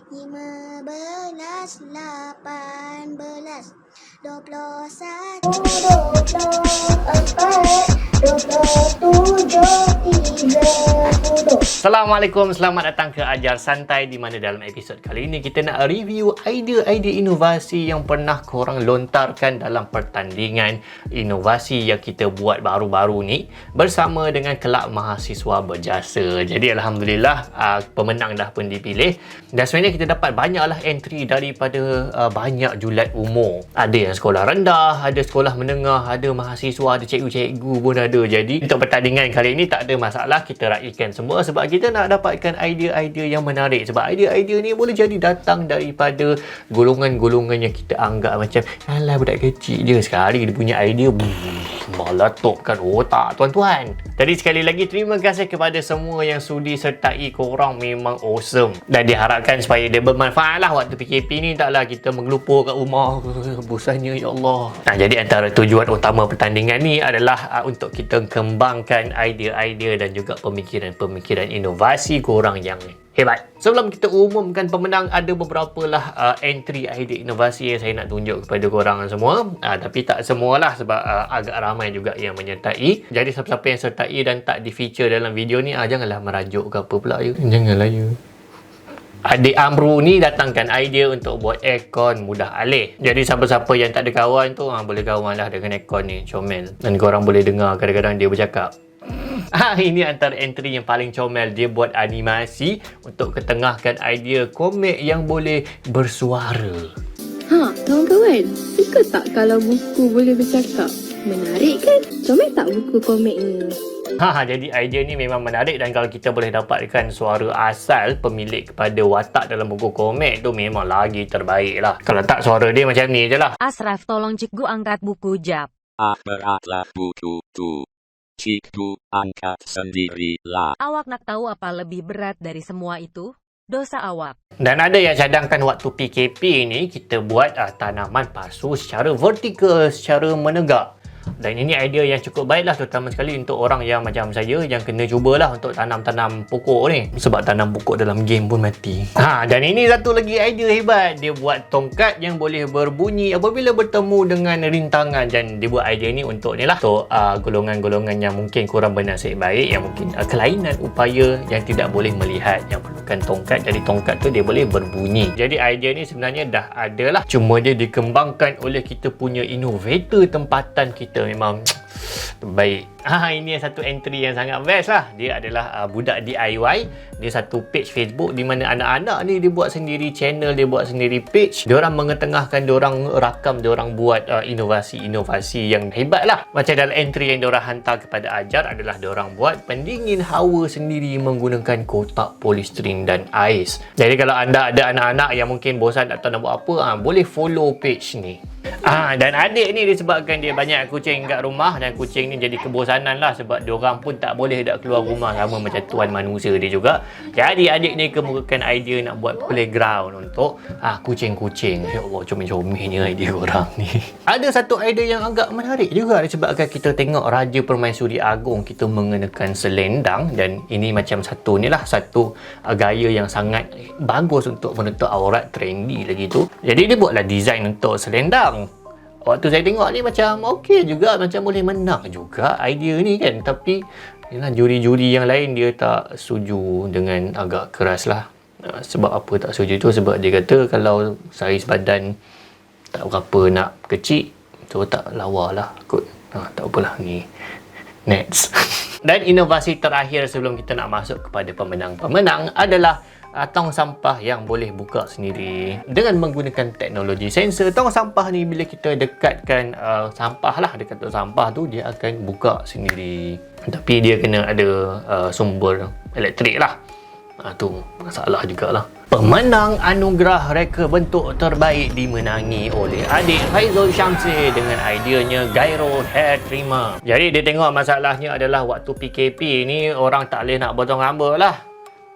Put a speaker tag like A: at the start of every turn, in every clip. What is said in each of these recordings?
A: 15, 18, 21, 24, 27, 30.
B: Assalamualaikum, selamat datang ke Ajar Santai, di mana dalam episod kali ini kita nak review idea-idea inovasi yang pernah korang lontarkan dalam pertandingan inovasi yang kita buat baru-baru ni bersama dengan Kelab Mahasiswa Berjasa. Jadi Alhamdulillah pemenang dah pun dipilih, dan sebenarnya kita dapat banyaklah entry daripada banyak julat umur. Ada yang sekolah rendah, ada sekolah menengah, ada mahasiswa, ada cikgu-cikgu pun ada. Jadi untuk pertandingan kali ini tak ada masalah, kita raikan semua sebab kita nak dapatkan idea-idea yang menarik. Sebab idea-idea ni boleh jadi datang daripada golongan-golongan yang kita anggap macam alah budak kecil je, sekali dia punya idea meletupkan otak tuan-tuan. Jadi sekali lagi terima kasih kepada semua yang sudi sertai, korang memang awesome, dan diharapkan supaya dia bermanfaat lah waktu PKP ni. Taklah kita menggelupur kat rumah bosannya, ya Allah. Jadi antara tujuan utama pertandingan ni adalah untuk kita kembangkan idea-idea dan juga pemikiran-pemikiran inovasi korang yang hebat. Sebelum kita umumkan pemenang, ada beberapa lah entry idea inovasi yang saya nak tunjuk kepada korang semua. Tapi tak semualah sebab agak ramai juga yang menyertai. Jadi siapa-siapa yang sertai dan tak di-feature dalam video ni, janganlah merajuk ke apa pula ya. Janganlah ya. Adik Amru ni datangkan idea untuk buat aircon mudah alih. Jadi siapa-siapa yang tak ada kawan tu boleh kawan lah dengan aircon ni, comel. Dan korang boleh dengar kadang-kadang dia bercakap. Ini antara entry yang paling comel. Dia buat animasi untuk ketengahkan idea komik yang boleh bersuara.
C: Kawan-kawan, suka tak kalau buku boleh bercakap? Menarik kan? Comel tak buku komik ni?
B: Jadi idea ni memang menarik, dan kalau kita boleh dapatkan suara asal pemilik kepada watak dalam buku komik tu memang lagi terbaik lah. Kalau tak, suara dia macam ni je lah.
D: Asraf, tolong cikgu angkat buku jap.
E: Beratlah buku tu. Cikgu angkat sendirilah.
D: Awak nak tahu apa lebih berat dari semua itu? Dosa awak.
B: Dan ada yang cadangkan waktu PKP ni kita buat tanaman pasu secara vertikal, secara menegak. Dan ini idea yang cukup baik lah, terutama sekali untuk orang yang macam saya yang kena cubalah untuk tanam-tanam pokok ni. Sebab tanam pokok dalam game pun mati. Dan ini satu lagi idea hebat. Dia buat tongkat yang boleh berbunyi apabila bertemu dengan rintangan. Dan dia buat idea ni untuk ni lah, untuk golongan-golongan yang mungkin kurang bernasib baik, yang mungkin kelainan upaya, yang tidak boleh melihat, yang perlukan tongkat. Jadi tongkat tu dia boleh berbunyi. Jadi idea ni sebenarnya dah ada lah, cuma dia dikembangkan oleh kita punya innovator tempatan kita. Memang baik. Ini satu entry yang sangat best lah. Dia adalah budak DIY. Dia satu page Facebook di mana anak-anak ni dia buat sendiri channel, dia buat sendiri page. Diorang mengetengahkan, diorang rakam, diorang buat inovasi-inovasi yang hebat lah. Macam dalam entry yang diorang hantar kepada Ajar adalah diorang buat pendingin hawa sendiri menggunakan kotak polystyrene dan ais. Jadi kalau anda ada anak-anak yang mungkin bosan tak tahu nak buat apa, boleh follow page ni. Dan adik ni disebabkan dia banyak kucing kat rumah, dan kucing ni jadi kebosanan lah sebab diorang pun tak boleh dak keluar rumah, sama macam tuan manusia dia juga. Jadi adik ni kemukakan idea nak buat playground untuk kucing-kucing. Ya Allah, comel-comelnya idea korang ni. Ada satu idea yang agak menarik juga disebabkan kita tengok Raja Permaisuri Agong kita mengenakan selendang, dan ini macam satu ni lah, satu gaya yang sangat bagus untuk menutup aurat, trendy lagi tu. Jadi dia buatlah design untuk selendang. Waktu saya tengok ni macam okey juga, macam boleh menang juga idea ni kan. Tapi yalah, juri-juri yang lain dia tak setuju dengan agak keras lah. Sebab apa tak setuju tu? Sebab dia kata kalau saiz badan tak berapa nak kecil, so tak lawa lah kot. Tak apalah, ni next. Dan inovasi terakhir sebelum kita nak masuk kepada pemenang-pemenang adalah tong sampah yang boleh buka sendiri dengan menggunakan teknologi sensor. Tong sampah ni bila kita dekatkan sampah lah dekat tong sampah tu, dia akan buka sendiri. Tapi dia kena ada sumber elektrik lah. Tu masalah jugalah. Pemenang anugerah reka bentuk terbaik dimenangi oleh adik Faizul Syamsi dengan ideanya gyro hair trimmer. Jadi dia tengok masalahnya adalah waktu PKP ni orang tak boleh nak potong rambut lah.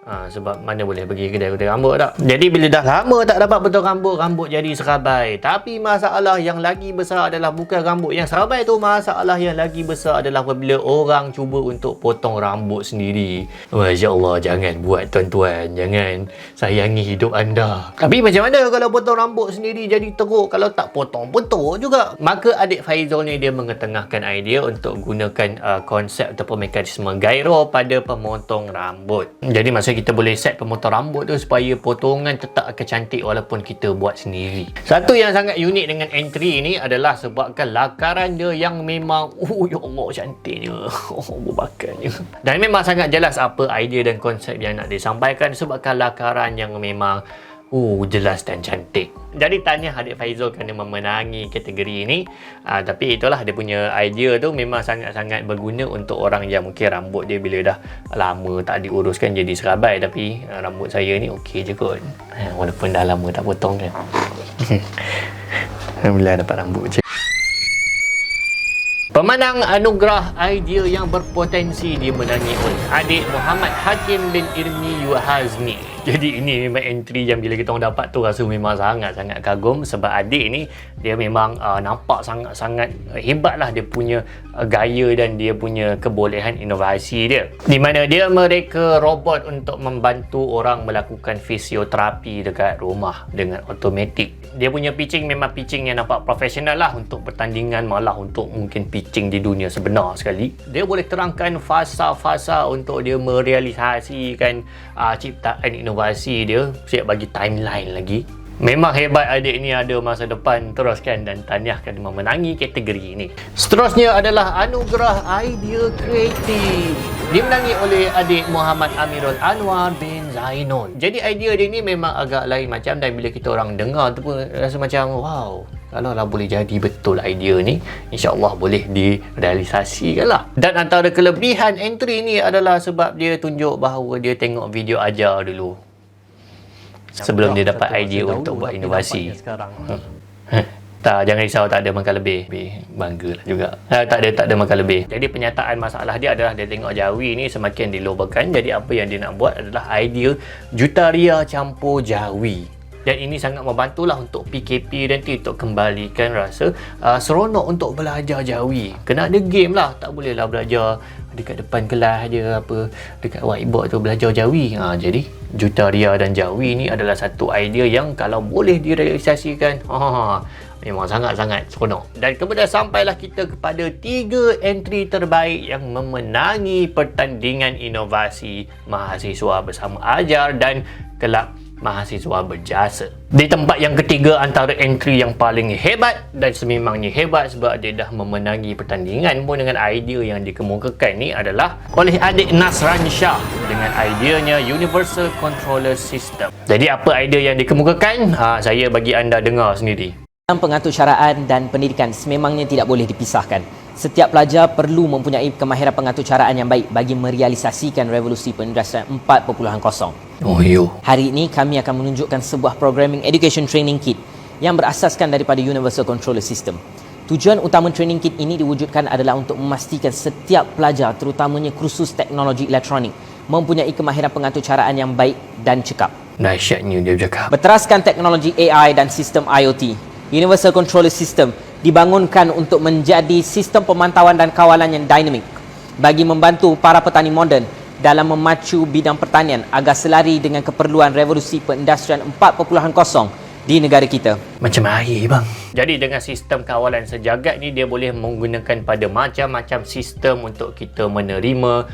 B: Sebab mana boleh pergi kedai rambut tak. Jadi bila dah lama tak dapat potong rambut, rambut jadi serabai. Tapi masalah yang lagi besar adalah bukan rambut yang serabai tu. Masalah yang lagi besar adalah apabila orang cuba untuk potong rambut sendiri. Masya Allah, jangan buat tuan-tuan. Jangan, sayangi hidup anda. Tapi macam mana kalau potong rambut sendiri jadi teruk? Kalau tak potong pun teruk juga. Maka adik Faizal ni dia mengetengahkan idea untuk gunakan konsep ataupun mekanisme gyro pada pemotong rambut. Jadi masa kita boleh set pemotong rambut tu supaya potongan tetap akan cantik walaupun kita buat sendiri. Satu yang sangat unik dengan entry ni adalah sebabkan lakaran dia yang memang ya Allah cantiknya. Berbakannya. Dan memang sangat jelas apa idea dan konsep yang nak disampaikan sebabkan lakaran yang memang jelas dan cantik. Jadi tahniah adik Faizal kerana memenangi kategori ini. Tapi itulah dia punya idea tu memang sangat-sangat berguna untuk orang yang mungkin rambut dia bila dah lama tak diuruskan jadi serabai. Tapi rambut saya ni okey je kot. Walaupun dah lama tak potong kan. Alhamdulillah dapat rambut je. Pemenang anugerah idea yang berpotensi dimenangi oleh adik Muhammad Hakim bin Irmi Yuhazmi. Jadi ini memang entry yang bila kita orang dapat tu rasa memang sangat-sangat kagum sebab adik ni dia memang nampak sangat-sangat hebat lah dia punya gaya dan dia punya kebolehan inovasi dia. Di mana dia mereka robot untuk membantu orang melakukan fisioterapi dekat rumah dengan automatik. Dia punya pitching memang pitching yang nampak profesional lah untuk pertandingan, malah untuk mungkin pitching di dunia sebenar sekali. Dia boleh terangkan fasa-fasa untuk dia merealisasikan ciptaan inovasi dia. Siap bagi timeline lagi. Memang hebat adik ni, ada masa depan. Teruskan dan tahniah kerana memenangi kategori ini. Seterusnya adalah anugerah idea kreatif. Dimenangi oleh adik Muhammad Amirul Anwar bin Zainul. Jadi idea dia ni memang agak lain macam, dan bila kita orang dengar tu pun rasa macam wow, kalau lah boleh jadi betul idea ni, insya-Allah boleh direalisasikan lah. Dan antara kelebihan entry ni adalah sebab dia tunjuk bahawa dia tengok video ajar dulu sebelum dia dapat idea untuk buat inovasi. Tak, jangan risau, tak ada makan lebih. Banggalah juga. Tak ada makan lebih. Jadi penyataan masalah dia adalah dia tengok jawi ni semakin dilobakan. Jadi apa yang dia nak buat adalah idea jutaria campur jawi. Dan ini sangat membantulah untuk PKP nanti untuk kembalikan rasa seronok untuk belajar jawi. Kena ada game lah, tak bolehlah belajar dekat depan kelas je, apa dekat whiteboard tu belajar jawi. Jadi jutaria dan jawi ni adalah satu idea yang kalau boleh direalisasikan, memang sangat-sangat seronok. Dan kemudian sampailah kita kepada 3 entry terbaik yang memenangi pertandingan inovasi mahasiswa bersama ajar dan kelab mahasiswa berjasa. Di tempat yang ketiga antara entry yang paling hebat, dan sememangnya hebat sebab dia dah memenangi pertandingan pun dengan idea yang dikemukakan ni adalah oleh adik Nasran Shah dengan ideanya Universal Controller System. Jadi apa idea yang dikemukakan? Saya bagi anda dengar sendiri.
F: Pengaturcaraan dan pendidikan sememangnya tidak boleh dipisahkan. Setiap pelajar perlu mempunyai kemahiran pengaturcaraan yang baik bagi merealisasikan revolusi perindustrian 4.0. Hari ini kami akan menunjukkan sebuah programming education training kit yang berasaskan daripada Universal Controller System. Tujuan utama training kit ini diwujudkan adalah untuk memastikan setiap pelajar, terutamanya kursus teknologi elektronik, mempunyai kemahiran pengaturcaraan yang baik dan cekap.
B: Dahsyatnya dia bercakap.
F: Berteraskan teknologi AI dan sistem IoT, Universal Controller System dibangunkan untuk menjadi sistem pemantauan dan kawalan yang dinamik bagi membantu para petani moden dalam memacu bidang pertanian agar selari dengan keperluan revolusi perindustrian 4.0 di negara kita.
B: Macam air bang. Jadi dengan sistem kawalan sejagat ni, dia boleh menggunakan pada macam-macam sistem untuk kita menerima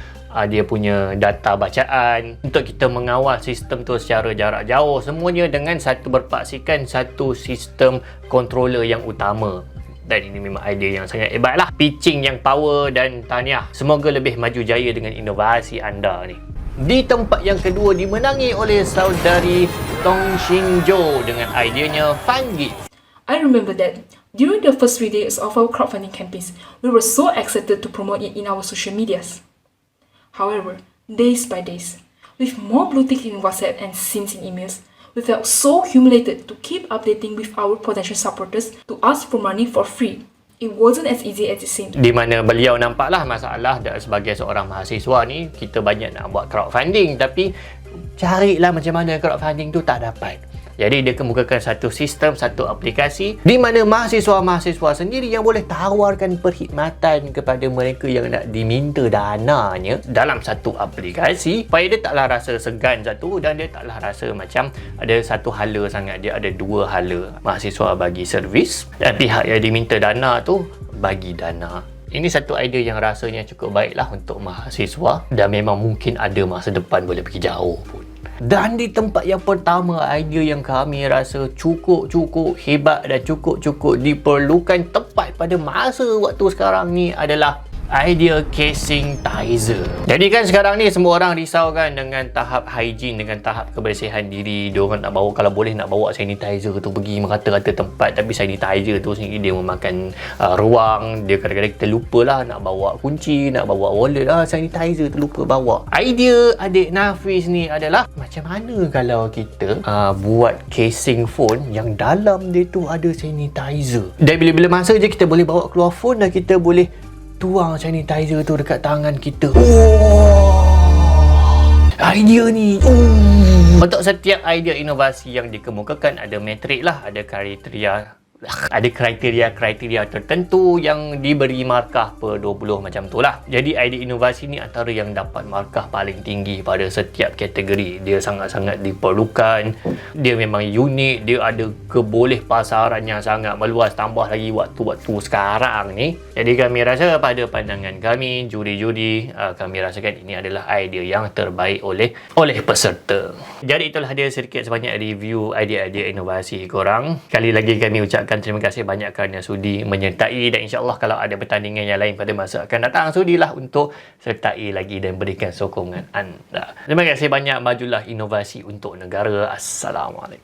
B: dia punya data bacaan, untuk kita mengawal sistem tu secara jarak jauh, semuanya dengan berpaksikan satu sistem controller yang utama. Dan ini memang idea yang sangat hebat lah. Pitching yang power, dan tahniah. Semoga lebih maju jaya dengan inovasi anda ni. Di tempat yang kedua dimenangi oleh saudari Tong Shin Jo dengan ideanya FunGift.
G: I remember that during the first 3 days of our crowdfunding campaigns, we were so excited to promote it in our social medias. However, days by days, with more blue tick in WhatsApp and scenes in emails, we felt so humiliated to keep updating with our potential supporters to ask for money for free. It wasn't as easy as it seemed.
B: Di mana beliau nampaklah masalah sebagai seorang mahasiswa ni, kita banyak nak buat crowdfunding, tapi carilah macam mana crowdfunding tu, tak dapat. Jadi dia kemukakan satu sistem, satu aplikasi di mana mahasiswa-mahasiswa sendiri yang boleh tawarkan perkhidmatan kepada mereka yang nak diminta dananya dalam satu aplikasi, supaya dia taklah rasa segan satu, dan dia taklah rasa macam ada satu hala sangat. Dia ada dua hala. Mahasiswa bagi servis dan pihak yang diminta dana tu bagi dana. Ini satu idea yang rasanya cukup baiklah untuk mahasiswa, dan memang mungkin ada masa depan boleh pergi jauh pun. Dan di tempat yang pertama, idea yang kami rasa cukup hebat dan cukup diperlukan tepat pada masa waktu sekarang ni adalah idea casing tizer. Jadi kan sekarang ni semua orang risau kan dengan tahap hygiene, dengan tahap kebersihan diri. Diorang nak bawa, kalau boleh nak bawa sanitizer tu pergi merata-rata tempat, tapi sanitizer tu sendiri dia memakan ruang. Dia kadang-kadang kita lupa lah nak bawa kunci, nak bawa wallet lah, sanitizer tu lupa bawa. Idea adik Nafis ni adalah macam mana kalau kita buat casing phone yang dalam dia tu ada sanitizer. Dan bila-bila masa je kita boleh bawa keluar phone dan kita boleh tuang sanitizer tu dekat tangan kita. Idea ni. Untuk setiap idea inovasi yang dikemukakan ada metrik lah, ada kriteria tertentu yang diberi markah per 20 macam tu lah. Jadi idea inovasi ni antara yang dapat markah paling tinggi pada setiap kategori. Dia sangat-sangat diperlukan, dia memang unik, dia ada keboleh pasaran yang sangat meluas, tambah lagi waktu-waktu sekarang ni. Jadi kami rasa, pada pandangan kami, juri-juri, kami rasakan ini adalah idea yang terbaik oleh peserta. Jadi itulah dia sedikit sebanyak review idea-idea inovasi korang. Kali lagi kami ucapkan terima kasih banyak kerana sudi menyertai, dan insyaAllah kalau ada pertandingan yang lain pada masa akan datang, sudilah untuk sertai lagi dan berikan sokongan anda. Terima kasih banyak. Majulah inovasi untuk negara. Assalamualaikum.